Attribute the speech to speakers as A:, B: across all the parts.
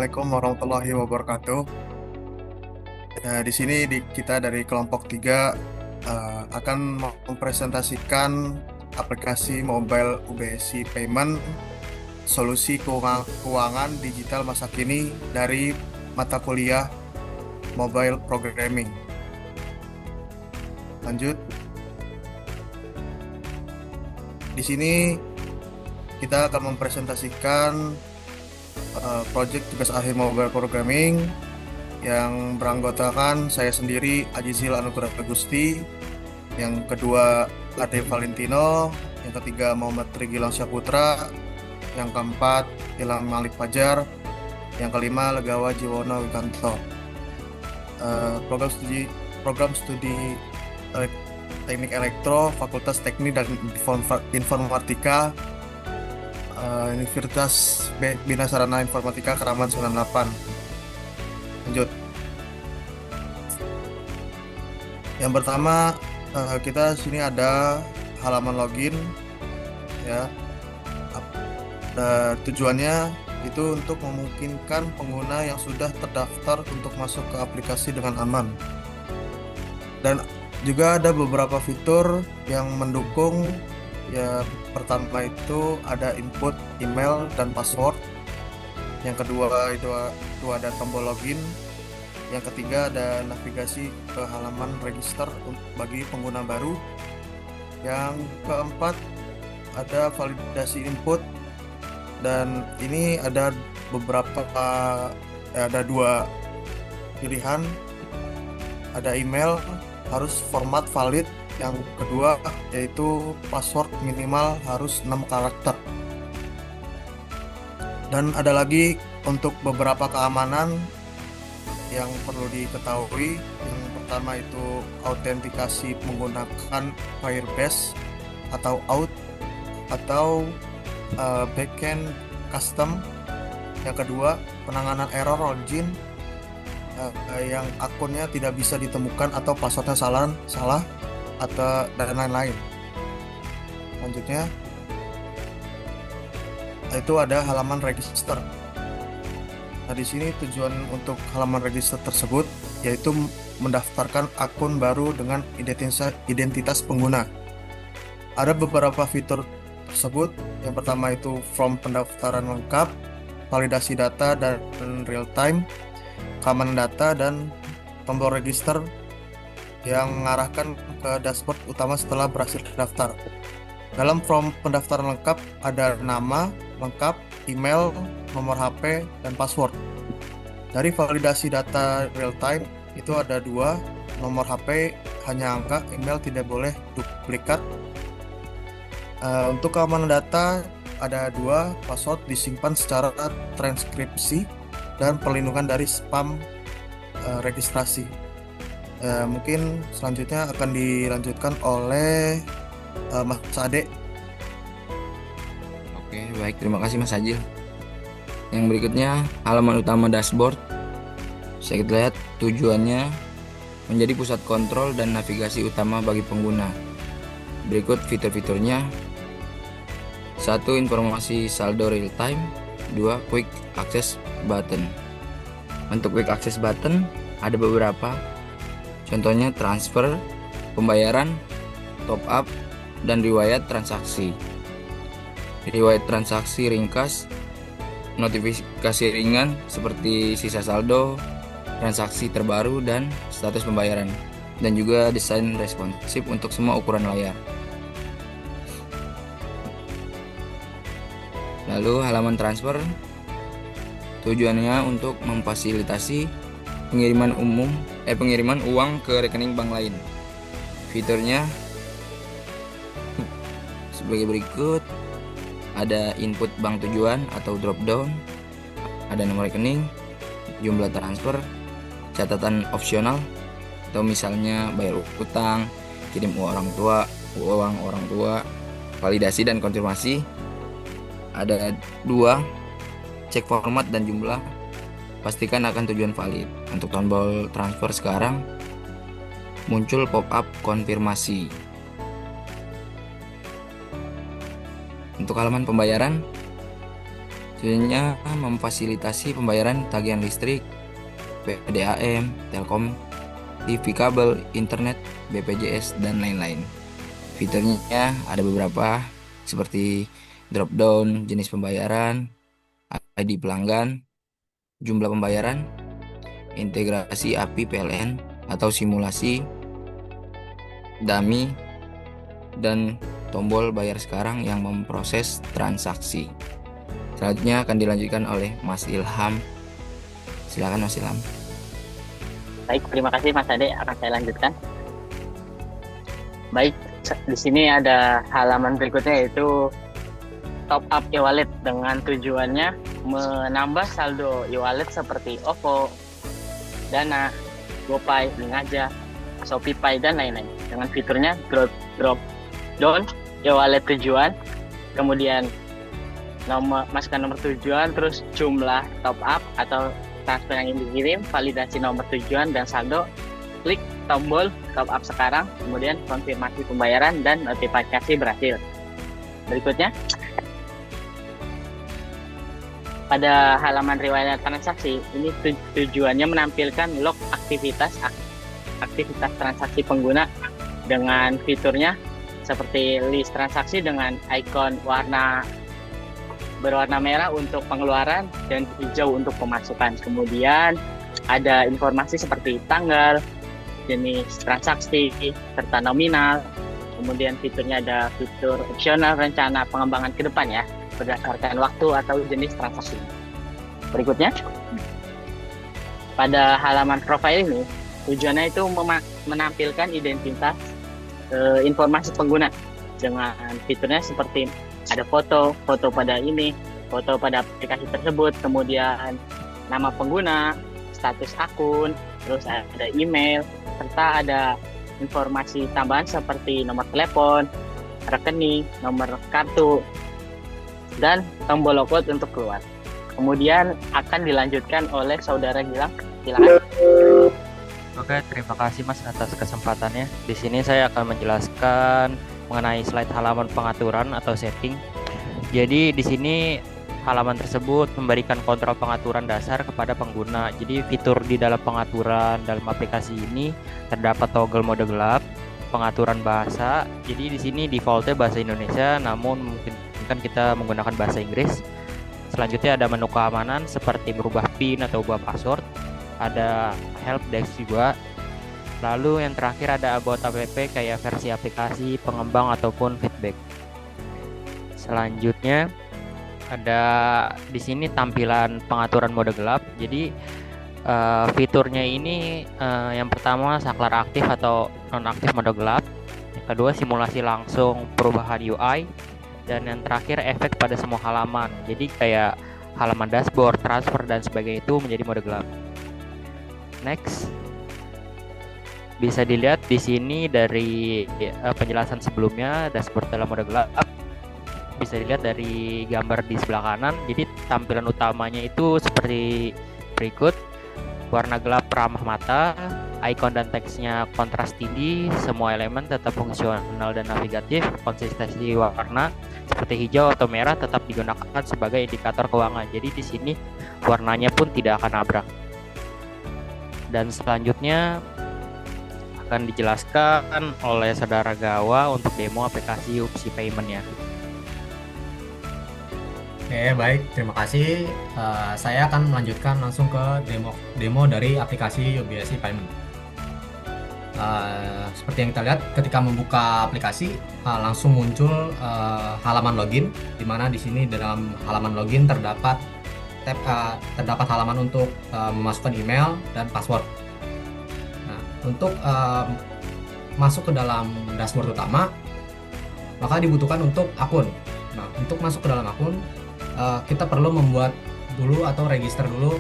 A: Assalamualaikum warahmatullahi wabarakatuh. Di sini kita dari kelompok 3 akan mempresentasikan aplikasi mobile UBSI Payment, solusi keuangan digital masa kini dari mata kuliah Mobile Programming. Lanjut. Di sini kita akan mempresentasikan proyek tugas akhir Mobile Programming yang beranggotakan saya sendiri Ajizil Anugrah Agusti, yang kedua Ade Valentino, yang ketiga Muhammad Trigilang Syaputra, yang keempat Ilham Malik Fajar, yang kelima Legawa Jiwono Wikanto. Program studi Teknik Elektro, Fakultas Teknik dan Informatika, Universitas Bina Sarana Informatika Keramat 98. Lanjut. Yang pertama, kita sini ada halaman login, ya. Tujuannya itu untuk memungkinkan pengguna yang sudah terdaftar untuk masuk ke aplikasi dengan aman. Dan juga ada beberapa fitur yang mendukung. Ya, pertama itu ada input email dan password. Yang kedua itu ada tombol login. Yang ketiga ada navigasi ke halaman register bagi pengguna baru. Yang keempat ada validasi input, dan ini ada beberapa ada dua pilihan. Ada email harus format valid, yang kedua yaitu password minimal harus 6 karakter. Dan ada lagi untuk beberapa keamanan yang perlu diketahui. Yang pertama itu autentikasi menggunakan Firebase atau Auth atau backend custom. Yang kedua, penanganan error login yang akunnya tidak bisa ditemukan atau passwordnya salah atau dan lain-lain. Lanjutnya itu ada halaman register. Nah, di sini tujuan untuk halaman register tersebut yaitu mendaftarkan akun baru dengan identitas pengguna. Ada beberapa fitur tersebut. Yang pertama itu form pendaftaran lengkap, validasi data dan real time, keamanan data, dan tombol register yang mengarahkan ke dashboard utama setelah berhasil terdaftar. Dalam form pendaftaran lengkap ada nama lengkap, email, nomor HP, dan password. Dari validasi data real time itu ada 2, nomor HP hanya angka, email tidak boleh duplikat. Untuk keamanan data ada 2, password disimpan secara transkripsi dan perlindungan dari spam registrasi. Mungkin selanjutnya akan dilanjutkan oleh Mas Ade.
B: Oke, baik. Terima kasih Mas Ajil. Yang berikutnya, halaman utama dashboard. Saya lihat tujuannya menjadi pusat kontrol dan navigasi utama bagi pengguna. Berikut fitur-fiturnya. 1. Informasi saldo real time. 2. Quick access button. Untuk quick access button ada beberapa. Contohnya transfer, pembayaran, top up, dan riwayat transaksi. Riwayat transaksi ringkas, notifikasi ringan seperti sisa saldo, transaksi terbaru, dan status pembayaran. Dan juga desain responsif untuk semua ukuran layar. Lalu halaman transfer, tujuannya untuk memfasilitasi pengiriman uang ke rekening bank lain. Fiturnya sebagai berikut. Ada input bank tujuan atau drop down, ada nomor rekening, jumlah transfer, catatan opsional atau misalnya bayar utang, kirim uang orang tua, validasi dan konfirmasi. Ada 2, cek format dan jumlah, pastikan akan tujuan valid. Untuk tombol transfer sekarang muncul pop-up konfirmasi. Untuk halaman pembayaran Tujuannya memfasilitasi pembayaran tagihan listrik, PDAM, Telkom, TV kabel, internet, BPJS, dan lain-lain. Fiturnya ada beberapa seperti drop down jenis pembayaran, ID pelanggan, jumlah pembayaran, integrasi API PLN atau simulasi dummy, dan tombol bayar sekarang yang memproses transaksi. Selanjutnya akan dilanjutkan oleh Mas Ilham. Silakan Mas Ilham.
C: Baik, terima kasih Mas Ade. Akan saya lanjutkan. Baik, di sini ada halaman berikutnya yaitu top up e-wallet dengan tujuannya menambah saldo e-wallet seperti OVO, Dana, GoPay, Linkaja, ShopeePay, dan lain-lain. Dengan fiturnya drop down e-wallet tujuan, kemudian masukkan nomor tujuan, terus jumlah top up atau transfer yang ingin dikirim, validasi nomor tujuan dan saldo, klik tombol top up sekarang, kemudian konfirmasi pembayaran dan notifikasi berhasil. Berikutnya, pada halaman riwayat transaksi, ini tujuannya menampilkan log aktivitas transaksi pengguna dengan fiturnya seperti list transaksi dengan ikon berwarna merah untuk pengeluaran dan hijau untuk pemasukan. Kemudian ada informasi seperti tanggal, jenis transaksi, serta nominal. Kemudian fiturnya ada fitur opsional rencana pengembangan ke depan ya, berdasarkan waktu atau jenis transaksi. Berikutnya, pada halaman profile ini, tujuannya itu menampilkan identitas informasi pengguna dengan fiturnya seperti ada foto pada aplikasi tersebut, kemudian nama pengguna, status akun, terus ada email, serta ada informasi tambahan seperti nomor telepon, rekening, nomor kartu, dan tombol logout untuk keluar. Kemudian akan dilanjutkan oleh Saudara Gilang. Silakan.
D: Oke, terima kasih Mas atas kesempatannya. Di sini saya akan menjelaskan mengenai slide halaman pengaturan atau setting. Jadi di sini halaman tersebut memberikan kontrol pengaturan dasar kepada pengguna. Jadi fitur di dalam pengaturan dalam aplikasi ini terdapat toggle mode gelap, pengaturan bahasa. Jadi di sini defaultnya bahasa Indonesia, namun mungkin kan kita menggunakan bahasa Inggris. Selanjutnya ada menu keamanan seperti merubah PIN atau ubah password. Ada help desk juga. Lalu yang terakhir ada about app kayak versi aplikasi, pengembang ataupun feedback. Selanjutnya ada di sini tampilan pengaturan mode gelap. Jadi fiturnya ini yang pertama saklar aktif atau nonaktif mode gelap. Yang kedua simulasi langsung perubahan UI. Dan yang terakhir efek pada semua halaman. Jadi kayak halaman dashboard, transfer dan sebagainya itu menjadi mode gelap. Next. Bisa dilihat di sini dari penjelasan sebelumnya dashboard dalam mode gelap. Bisa dilihat dari gambar di sebelah kanan. Jadi tampilan utamanya itu seperti berikut. Warna gelap ramah mata, icon dan teksnya kontras tinggi, semua elemen tetap fungsional dan navigatif, konsistensi warna seperti hijau atau merah tetap digunakan sebagai indikator keuangan. Jadi di sini warnanya pun tidak akan nabrak. Dan selanjutnya akan dijelaskan oleh Saudara Gawa untuk demo aplikasi Upsi Payment-nya.
E: Oke, baik. Terima kasih. Saya akan melanjutkan langsung ke demo dari aplikasi UPsi Payment. Seperti yang kita lihat, ketika membuka aplikasi, langsung muncul halaman login, di mana di sini dalam halaman login terdapat halaman untuk memasukkan email dan password. Untuk masuk ke dalam dashboard utama, maka dibutuhkan untuk akun. Nah, untuk masuk ke dalam akun, kita perlu membuat dulu atau register dulu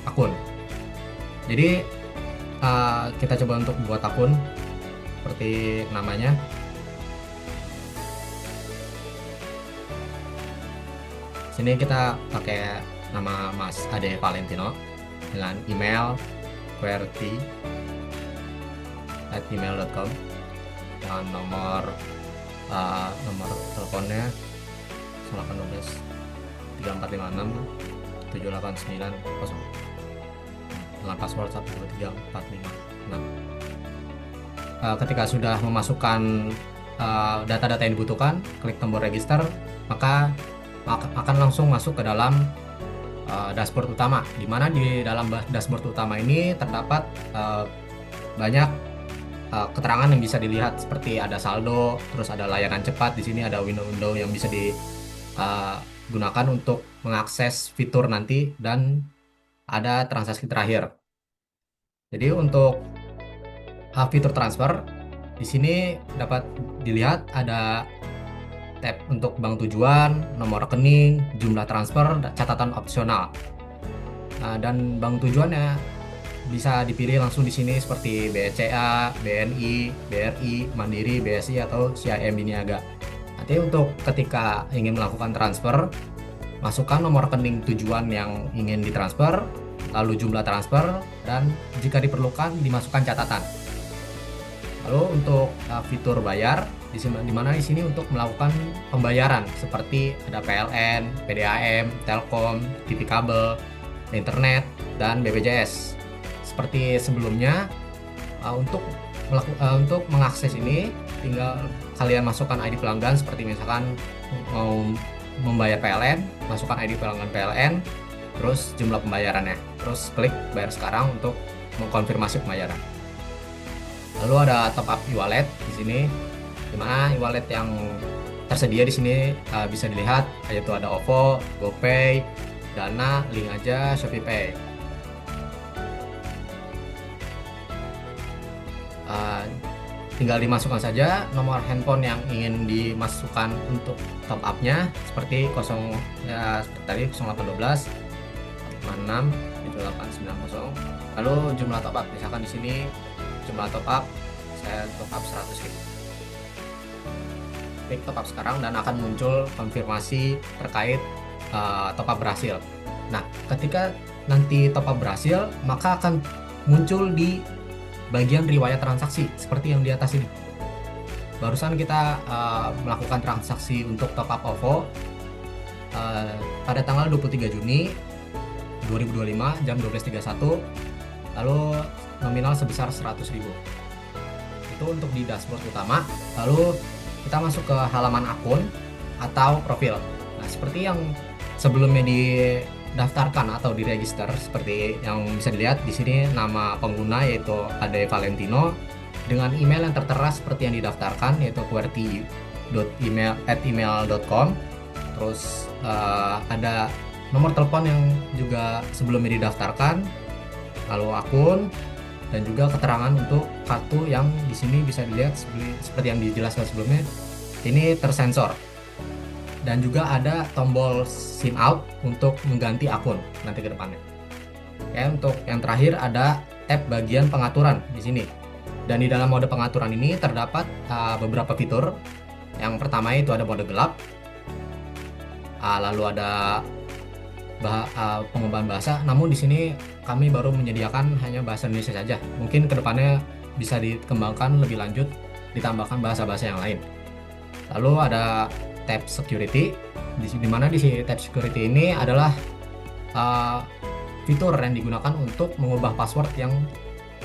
E: akun. Jadi kita coba untuk buat akun seperti namanya. Sini kita pakai nama Mas Ade Valentino dengan email qwerty@gmail.com dan nomor teleponnya 0812 123456789 dengan password 123456. Ketika sudah memasukkan data-data yang dibutuhkan, klik tombol register, maka akan langsung masuk ke dalam dashboard utama, di mana di dalam dashboard utama ini terdapat banyak keterangan yang bisa dilihat, seperti ada saldo, terus ada layanan cepat. Di sini ada window-window yang bisa digunakan untuk mengakses fitur nanti, dan ada transaksi terakhir. Jadi untuk fitur transfer di sini dapat dilihat ada tab untuk bank tujuan, nomor rekening, jumlah transfer, catatan opsional. Dan bank tujuannya bisa dipilih langsung di sini seperti BCA, BNI, BRI, Mandiri, BSI atau CIMB Niaga. Nanti untuk ketika ingin melakukan transfer, masukkan nomor rekening tujuan yang ingin ditransfer, lalu jumlah transfer, dan jika diperlukan dimasukkan catatan. Lalu untuk fitur bayar, di mana di sini untuk melakukan pembayaran seperti ada PLN, PDAM, Telkom, TV kabel, internet, dan BPJS. Seperti sebelumnya, untuk mengakses ini tinggal kalian masukkan ID pelanggan, seperti misalkan mau membayar PLN, masukkan ID pelanggan PLN, terus jumlah pembayarannya, terus klik bayar sekarang untuk mengkonfirmasi pembayaran. Lalu ada top up e-wallet di sini, di mana e-wallet yang tersedia di sini bisa dilihat, yaitu ada OVO, GoPay, Dana, Link Aja, ShopeePay. Tinggal dimasukkan saja nomor handphone yang ingin dimasukkan untuk top up-nya, seperti 0812 56 7890. Lalu jumlah top up, misalkan di sini jumlah top up saya top up 100.000. Klik top up sekarang dan akan muncul konfirmasi terkait top up berhasil. Nah, ketika nanti top up berhasil, maka akan muncul di bagian riwayat transaksi seperti yang di atas ini. Barusan kita melakukan transaksi untuk top up OVO pada tanggal 23 Juni 2025 jam 12.31, lalu nominal sebesar 100.000. Itu untuk di dashboard utama. Lalu kita masuk ke halaman akun atau profil. Nah, seperti yang sebelumnya didaftarkan atau diregister, seperti yang bisa dilihat di sini nama pengguna yaitu Ade Valentino, dengan email yang tertera seperti yang didaftarkan yaitu qwerty@email.com. Terus ada nomor telepon yang juga sebelumnya didaftarkan, lalu akun, dan juga keterangan untuk kartu yang di sini bisa dilihat seperti yang dijelaskan sebelumnya, ini tersensor. Dan juga ada tombol sign out untuk mengganti akun nanti ke depannya. Ya, untuk yang terakhir ada tab bagian pengaturan di sini. Dan di dalam mode pengaturan ini terdapat beberapa fitur. Yang pertama itu ada mode gelap. Lalu ada pengembangan bahasa. Namun di sini kami baru menyediakan hanya bahasa Indonesia saja. Mungkin kedepannya bisa dikembangkan lebih lanjut, ditambahkan bahasa-bahasa yang lain. Lalu ada tab security, di mana di tab security ini adalah fitur yang digunakan untuk mengubah password yang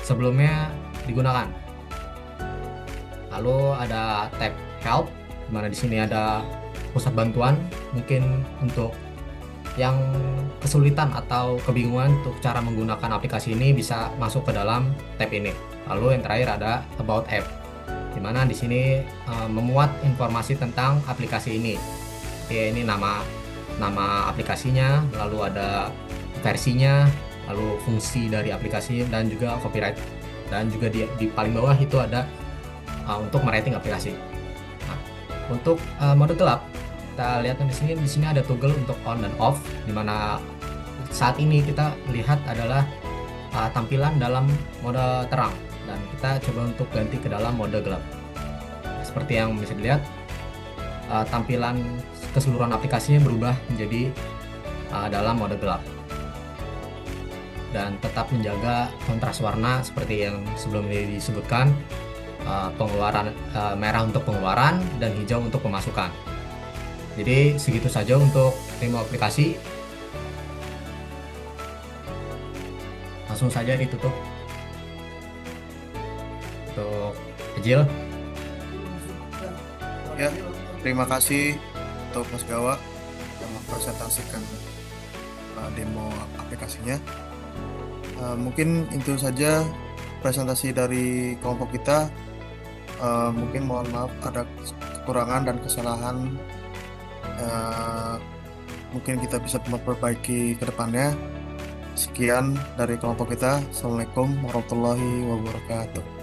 E: sebelumnya digunakan. Lalu ada tab help, di mana di sini ada pusat bantuan, mungkin untuk yang kesulitan atau kebingungan untuk cara menggunakan aplikasi ini bisa masuk ke dalam tab ini. Lalu yang terakhir ada about app, di mana di sini memuat informasi tentang aplikasi ini. Oke, ini nama aplikasinya, lalu ada versinya, lalu fungsi dari aplikasi, dan juga copyright. Dan juga di paling bawah itu ada untuk merating aplikasi. Nah, untuk mode gelap, kita lihat di sini ada toggle untuk on dan off, di mana saat ini kita lihat adalah tampilan dalam mode terang, dan kita coba untuk ganti ke dalam mode gelap. Seperti yang bisa dilihat, tampilan keseluruhan aplikasinya berubah menjadi dalam mode gelap, dan tetap menjaga kontras warna seperti yang sebelumnya disebutkan, pengeluaran merah untuk pengeluaran dan hijau untuk pemasukan. Jadi segitu saja untuk demo aplikasi, langsung saja ditutup untuk Agile.
A: Ya, terima kasih untuk Mas Gawa yang mempresentasikan demo aplikasinya. Mungkin itu saja presentasi dari kelompok kita. Mungkin mohon maaf ada kekurangan dan kesalahan. Mungkin kita bisa memperbaiki ke depannya. Sekian dari kelompok kita. Assalamualaikum warahmatullahi wabarakatuh.